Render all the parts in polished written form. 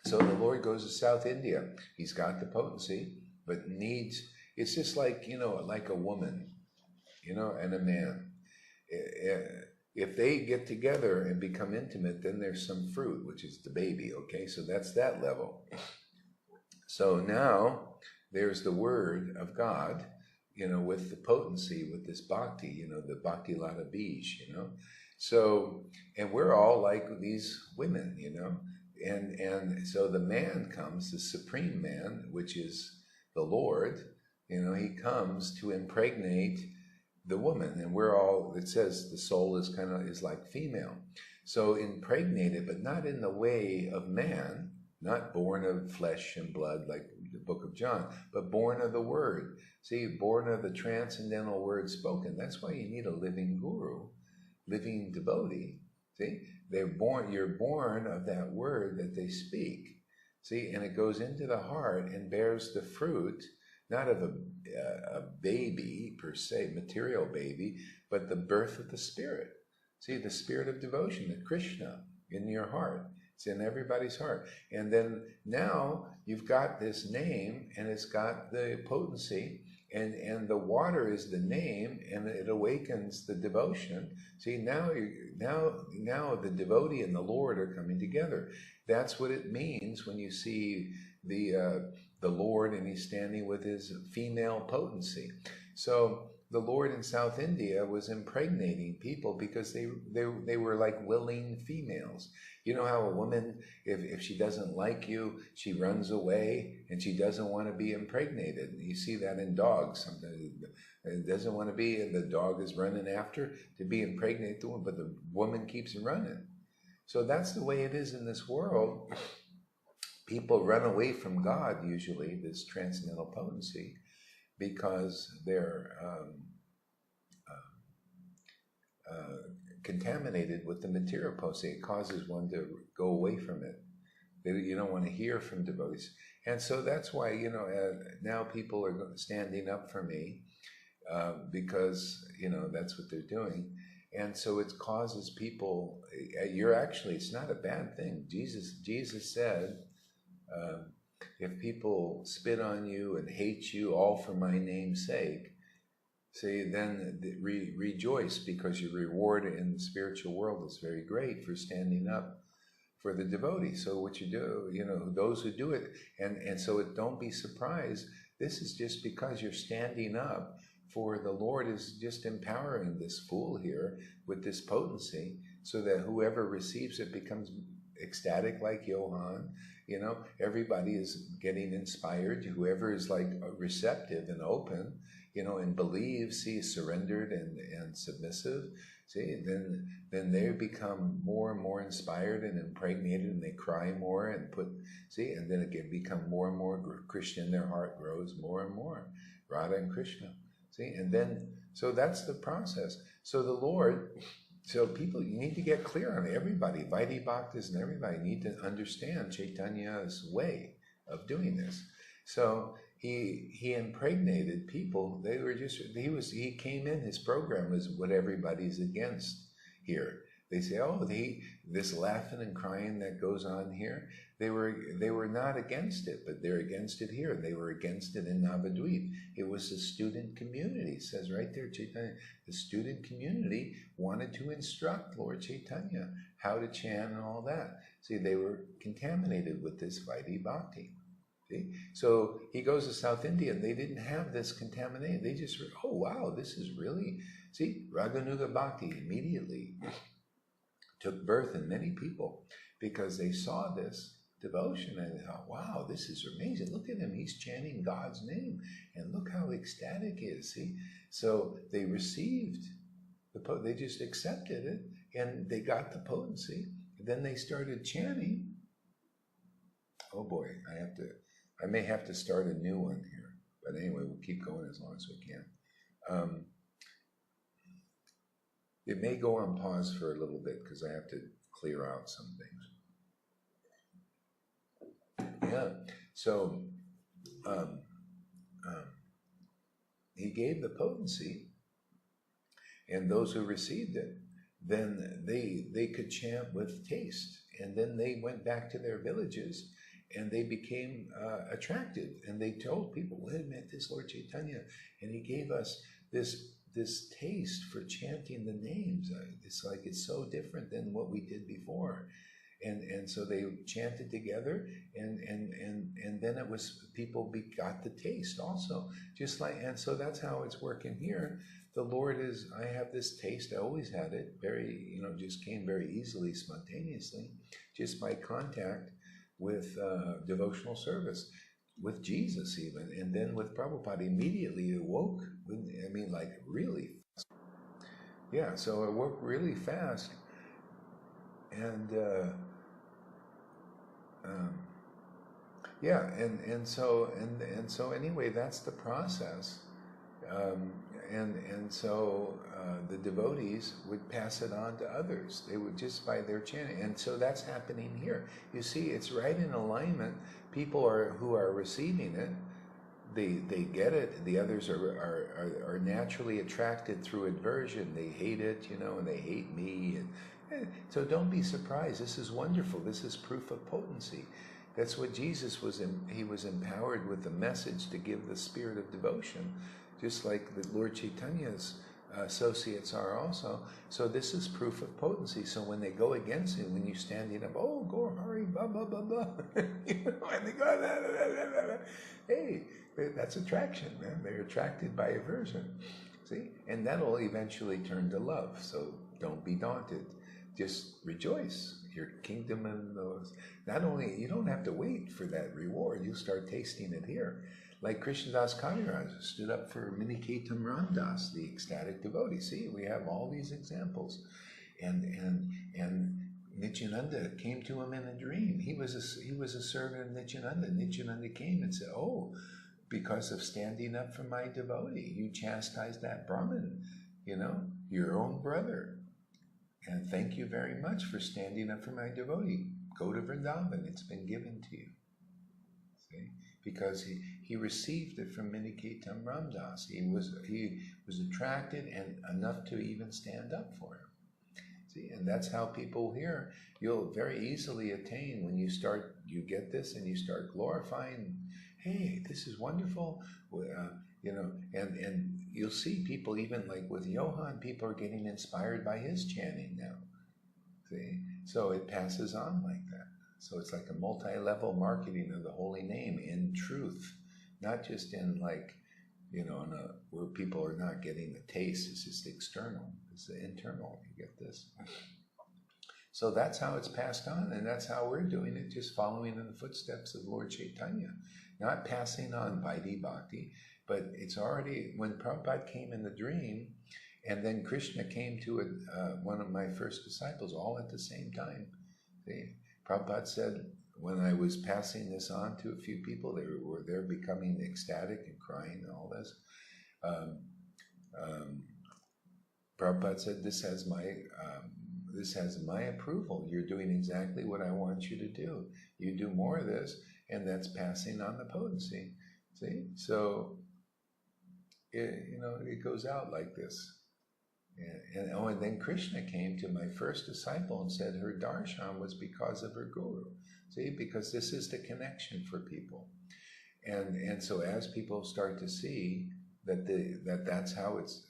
So the Lord goes to South India. He's got the potency, but needs, it's just like, like a woman, and a man. If they get together and become intimate, then there's some fruit, which is the baby, okay? So that's that level. So now there's the Word of God, with the potency, with this bhakti, the bhakti lata bij, So, and we're all like these women, and so the man comes, the supreme man, which is the Lord, he comes to impregnate the woman, and we're all, it says the soul is like female. So impregnated, but not in the way of man, not born of flesh and blood like the book of John, but born of the Word. See, born of the transcendental Word spoken. That's why you need a living guru, living devotee. See, you're born of that Word that they speak. See, and it goes into the heart and bears the fruit, not of a baby per se, material baby, but the birth of the Spirit. See, the spirit of devotion, the Krishna in your heart. It's in everybody's heart. And then now you've got this name, and it's got the potency, and the water is the name, and it awakens the devotion. See, now the devotee and the Lord are coming together. That's what it means when you see the Lord and he's standing with his female potency. So the Lord in South India was impregnating people because they were like willing females. You know how a woman, if she doesn't like you, she runs away and she doesn't want to be impregnated. You see that in dogs. Sometimes it doesn't want to be, and the dog is running after to be impregnated, but the woman keeps running. So that's the way it is in this world. People run away from God, usually, this transcendental potency, because they're contaminated with the material potency. It causes one to go away from it. You don't want to hear from devotees. And so that's why, now people are standing up for me because, that's what they're doing. And so it causes people, it's not a bad thing. Jesus said, if people spit on you and hate you all for my name's sake, see, then rejoice, because your reward in the spiritual world is very great for standing up for the devotee. So what you do, those who do it, and so don't be surprised. This is just because you're standing up for the Lord is just empowering this fool here with this potency, so that whoever receives it becomes ecstatic like Johann. Everybody is getting inspired. Whoever is like receptive and open, and believes, surrendered and submissive, then they become more and more inspired and impregnated, and they cry more and and then it become more and more Krishna in their heart, grows more and more, Radha and Krishna, and then, so that's the process. So the Lord, so people, you need to get clear on it. Everybody, Vaidhi Bhaktas and everybody need to understand Chaitanya's way of doing this. So he impregnated people. He came in, his program was what everybody's against here. They say, this laughing and crying that goes on here, they were not against it, but they're against it here. They were against it in Navadvip. It was the student community. It says right there, Chaitanya, the student community wanted to instruct Lord Chaitanya how to chant and all that. See, they were contaminated with this Vaidhi Bhakti. See? So he goes to South India, and they didn't have this contamination. They just, oh wow, this is really, Raganuga Bhakti immediately took birth in many people because they saw this devotion and they thought, wow, this is amazing. Look at him, he's chanting God's name, and look how ecstatic he is. See, so they received they just accepted it, and they got the potency. Then they started chanting. Oh boy, I may have to start a new one here, but anyway, we'll keep going as long as we can. It may go on pause for a little bit because I have to clear out some things. Yeah, so he gave the potency, and those who received it, then they could chant with taste, and then they went back to their villages, and they became attracted, and they told people, wait a minute, this Lord Chaitanya, and he gave us this taste for chanting the names. It's like it's so different than what we did before. And so they chanted together, and then it was people got the taste also, just like, and so that's how it's working here. The Lord is, I have this taste, I always had it, very, just came very easily, spontaneously, just by contact with devotional service, with Jesus even, and then with Prabhupada. Immediately it woke, like really fast. Yeah, so it woke really fast, and yeah, and so anyway, that's the process, and so the devotees would pass it on to others. They would, just by their chanting, and so that's happening here. You see, it's right in alignment. People who are receiving it, they get it. The others are naturally attracted through aversion. They hate it, and they hate me. And so don't be surprised. This is wonderful. This is proof of potency. That's what Jesus was. He was empowered with the message to give the spirit of devotion, just like the Lord Chaitanya's associates are also. So this is proof of potency. So when they go against it, when you're standing up, oh, go hurry, blah blah blah blah, and they go, blah, blah, blah, blah. Hey, that's attraction, man. They're attracted by aversion. See, and that'll eventually turn to love. So don't be daunted. Just rejoice. Your kingdom and those. Not only, you don't have to wait for that reward. You'll start tasting it here. Like Krishnadas Kaviraj stood up for Miniketam Ramdas, the ecstatic devotee. See, we have all these examples. And Nityananda came to him in a dream. He was a servant of Nityananda. Nityananda came and said, oh, because of standing up for my devotee, you chastised that Brahmin, your own brother. And thank you very much for standing up for my devotee. Go to Vrindavan, it's been given to you. See? Because he received it from Miniketam Ramdas. He was attracted and enough to even stand up for him. See, and that's how people here, you'll very easily attain when you get this and you start glorifying, hey, this is wonderful, and you'll see people, even like with Johann, people are getting inspired by his chanting now. See, so it passes on like that. So it's like a multi-level marketing of the holy name in truth, not just in like, where people are not getting the taste. It's just external. It's the internal. You get this. So that's how it's passed on, and that's how we're doing it, just following in the footsteps of Lord Chaitanya, not passing on Vaidhi Bhakti, but it's already, when Prabhupada came in the dream, and then Krishna came to one of my first disciples, all at the same time. See? Prabhupada said, when I was passing this on to a few people, they're becoming ecstatic and crying and all this. Prabhupada said, this has my approval. You're doing exactly what I want you to do. You do more of this, and that's passing on the potency. See? So, it goes out like this. And then Krishna came to my first disciple and said her darshan was because of her guru. See, because this is the connection for people. And so as people start to see that's how it's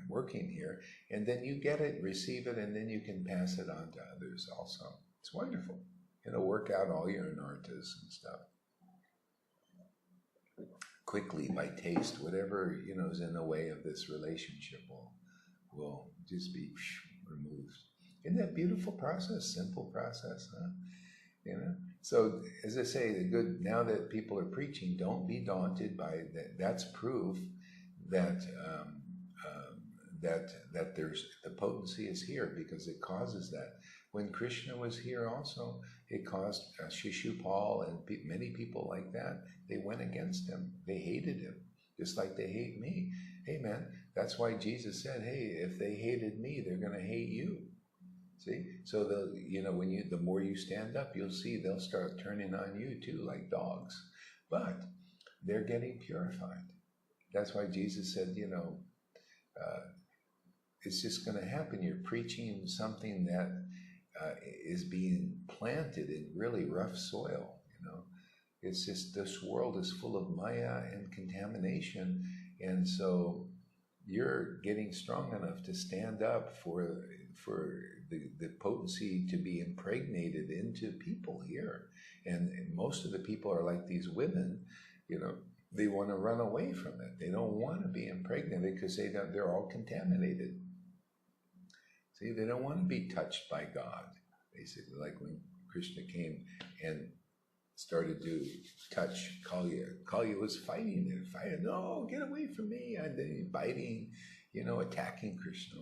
working here, and then you get it, receive it, and then you can pass it on to others also. It's wonderful. It'll work out all your anartas and stuff quickly by taste. Whatever is in the way of this relationship will just be removed. Isn't that a beautiful process? Simple process, huh? So as I say, now that people are preaching, don't be daunted by that. That's proof that that there's the potency is here, because it causes that. When Krishna was here also, it caused Shishupal and many people like that. They went against him. They hated him, just like they hate me. Hey man, that's why Jesus said, hey, if they hated me, they're going to hate you. See? So the more you stand up, you'll see they'll start turning on you too, like dogs. But they're getting purified. That's why Jesus said, it's just going to happen. You're preaching something that is being planted in really rough soil, It's just this world is full of Maya and contamination, and so you're getting strong enough to stand up for the potency to be impregnated into people here. And most of the people are like these women, they want to run away from it. They don't want to be impregnated because they're all contaminated. See, they don't want to be touched by God, basically, like when Krishna came and started to touch Kalya. Kalya was fighting it, no, get away from me, and then biting, attacking Krishna,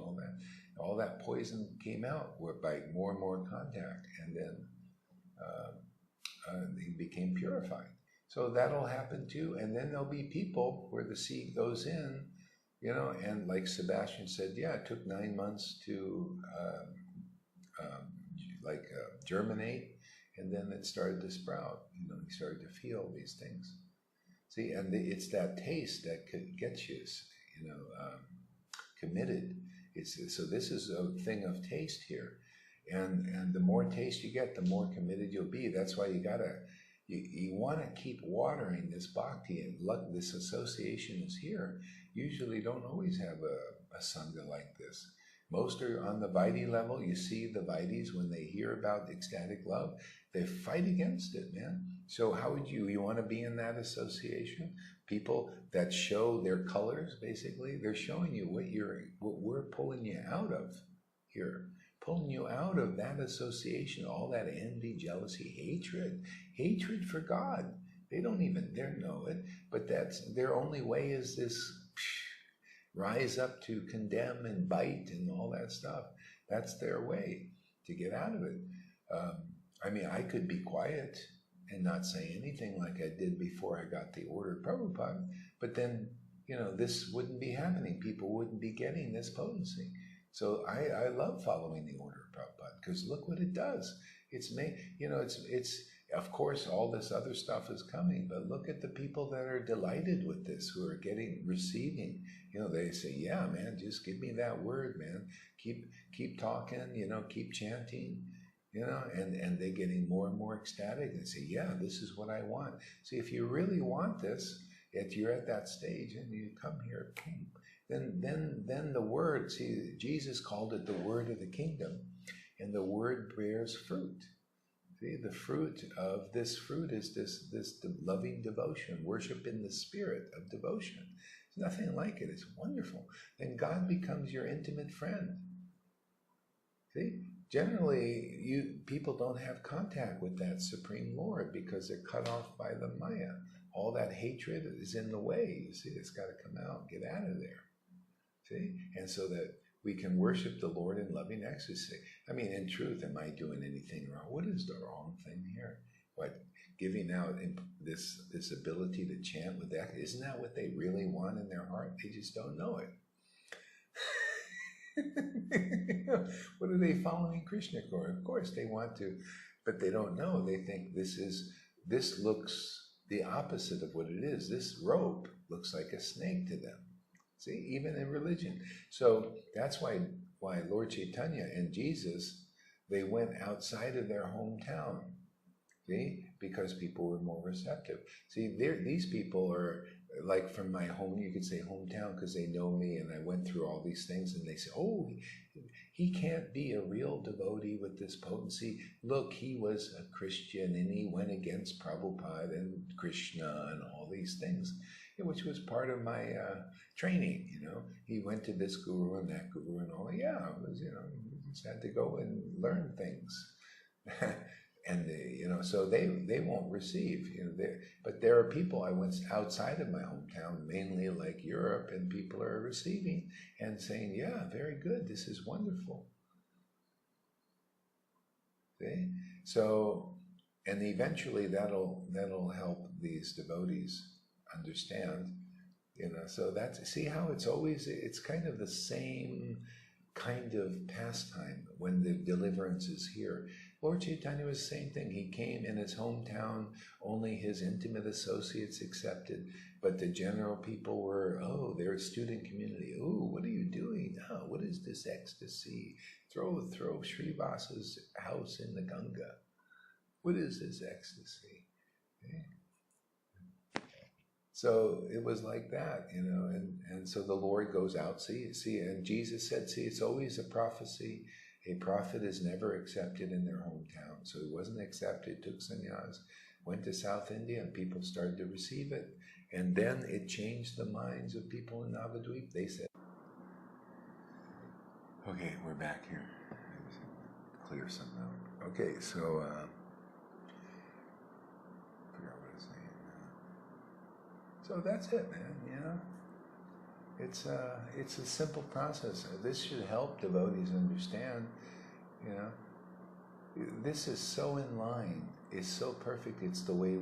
all that poison came out by more and more contact, and then he became purified. So that'll happen too, and then there'll be people where the seed goes in, and like Sebastian said, it took 9 months to germinate, and then it started to sprout. He started to feel these things. See, and it's that taste that gets you, committed. So this is a thing of taste here, and the more taste you get, the more committed you'll be. That's why you want to keep watering this bhakti, and this association is here. Usually don't always have a sangha like this. Most are on the Vaidhi level. You see the Vaidhis, when they hear about ecstatic love, they fight against it, man. So how would you want to be in that association? People that show their colors, basically, they're showing you what we're pulling you out of here. Pulling you out of that association, all that envy, jealousy, hatred for God. They don't even dare know it, but that's their only way, is this rise up to condemn and bite and all that stuff. That's their way to get out of it. I could be quiet and not say anything like I did before I got the order of Prabhupada, but then, this wouldn't be happening. People wouldn't be getting this potency. So I love following the order of Prabhupada, because look what it does. It's of course all this other stuff is coming, but look at the people that are delighted with this, who are receiving. They say, yeah, man, just give me that word, man. Keep talking, keep chanting, and they're getting more and more ecstatic. They say, yeah, this is what I want. See, if you really want this, if you're at that stage and you come here, then the word, see, Jesus called it the word of the kingdom, and the word bears fruit. See, the fruit of this fruit is this loving devotion, worship in the spirit of devotion. There's nothing like it. It's wonderful. Then God becomes your intimate friend. See, generally, people don't have contact with that Supreme Lord because they're cut off by the Maya. All that hatred is in the way. You see, it's got to come out, get out of there. See, and so that we can worship the Lord in loving ecstasy. In truth, am I doing anything wrong? What is the wrong thing here? What, giving out this ability to chant with that? Isn't that what they really want in their heart? They just don't know it. What are they following Krishna for? Of course they want to, but they don't know. They think this looks the opposite of what it is. This rope looks like a snake to them. See, even in religion. So that's why Lord Chaitanya and Jesus, they went outside of their hometown. See, because people were more receptive. See, these people are like from my home, you could say hometown, because they know me and I went through all these things, and they say, oh, he can't be a real devotee with this potency. Look, he was a Christian and he went against Prabhupada and Krishna and all these things, which was part of my training, He went to this guru and that guru and all. Yeah, it was, he just had to go and learn things. And so they won't receive, but there are people, I went outside of my hometown, mainly like Europe, and people are receiving and saying, yeah, very good, this is wonderful. See? So, and eventually that'll help these devotees understand, so see how it's kind of the same kind of pastime when the deliverance is here. Lord Chaitanya was the same thing. He came in his hometown, only his intimate associates accepted, but the general people were, they're a student community. Oh, what are you doing? Oh, what is this ecstasy? Throw Srivasa's house in the Ganga. What is this ecstasy? Okay. So it was like that, and so the Lord goes out, see, and Jesus said, see, it's always a prophecy. A prophet is never accepted in their hometown. So he wasn't accepted, took sannyas, went to South India, and people started to receive it. And then it changed the minds of people in Navadvip. They said, okay, we're back here. Clear something out. Okay, so, I forgot what I was saying. So that's it, man, It's a simple process. This should help devotees understand, This is so in line. It's so perfect. It's the way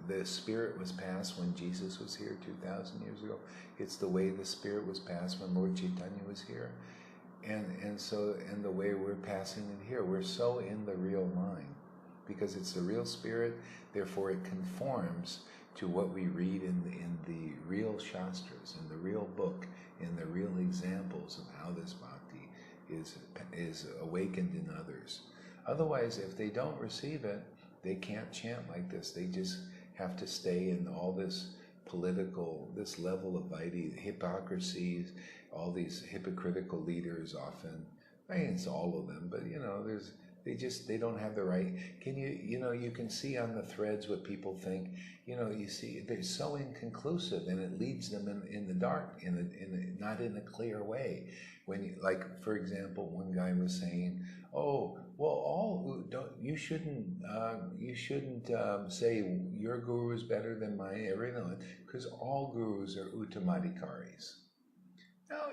the Spirit was passed when Jesus was here 2,000 years ago. It's the way the Spirit was passed when Lord Chaitanya was here. And the way we're passing it here. We're so in the real mind because it's the real Spirit. Therefore, it conforms to what we read in the real Shastras, in the real book, in the real examples of how this bhakti is awakened in others. Otherwise, if they don't receive it, they can't chant like this. They just have to stay in all this this level of hypocrisies, all these hypocritical leaders often. I mean, it's all of them, but they don't have the right. You can see on the threads what people think. You see they're so inconclusive, and it leads them in the dark, not in a clear way. Like for example, one guy was saying, "Oh, well, you shouldn't say your guru is better than mine, everyone, because all gurus are uttamadhikaris." Now,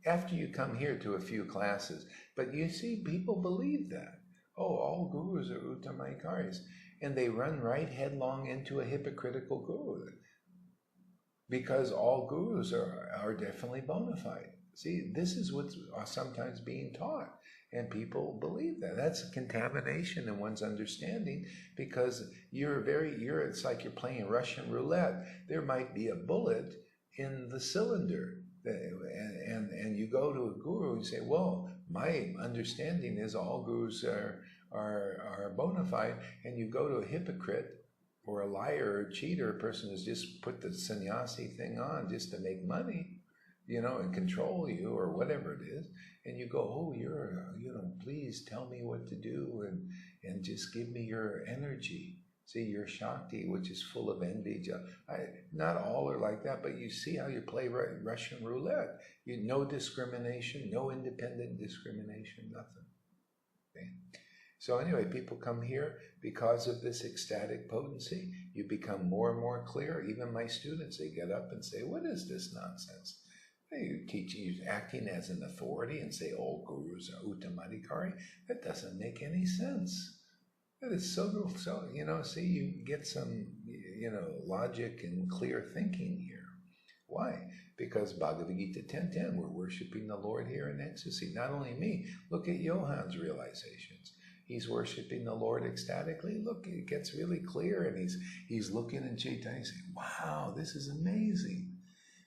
after you come here to a few classes, but you see people believe that. Oh, all gurus are uttamadhikaris. And they run right headlong into a hypocritical guru. Because all gurus are definitely bona fide. See, this is what's sometimes being taught. And people believe that. That's a contamination in one's understanding because it's like you're playing Russian roulette. There might be a bullet in the cylinder. And you go to a guru and say, well, my understanding is all gurus are bona fide, and you go to a hypocrite or a liar or a cheater, a person who's just put the sannyasi thing on just to make money, and control you or whatever it is, and you go, oh, please tell me what to do and just give me your energy. See, your Shakti, which is full of envy. Not all are like that, but you see how you play Russian roulette. No discrimination, no independent discrimination, nothing. Okay? So anyway, people come here because of this ecstatic potency. You become more and more clear. Even my students, they get up and say, what is this nonsense? You teach, you're acting as an authority and say all gurus are uttamadhikari. That doesn't make any sense. It is so, see, you get some, logic and clear thinking here. Why? Because Bhagavad Gita 10:10, we're worshiping the Lord here in ecstasy. Not only me, look at Johan's realizations. He's worshiping the Lord ecstatically. Look, it gets really clear, and he's looking in Chaitanya saying, wow, this is amazing.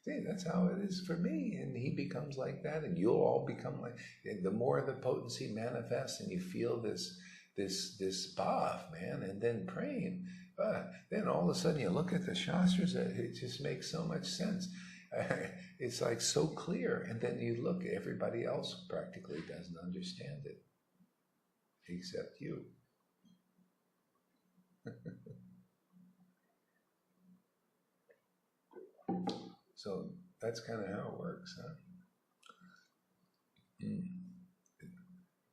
See, that's how it is for me. And he becomes like that, and you'll all become like, the more the potency manifests and you feel this bhav, man, and then praying. Then all of a sudden you look at the Shastras, it just makes so much sense. It's like so clear. And then you look, everybody else practically doesn't understand it, except you. So that's kind of how it works, huh?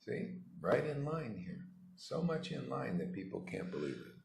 See? Right in line here. So much in line that people can't believe it.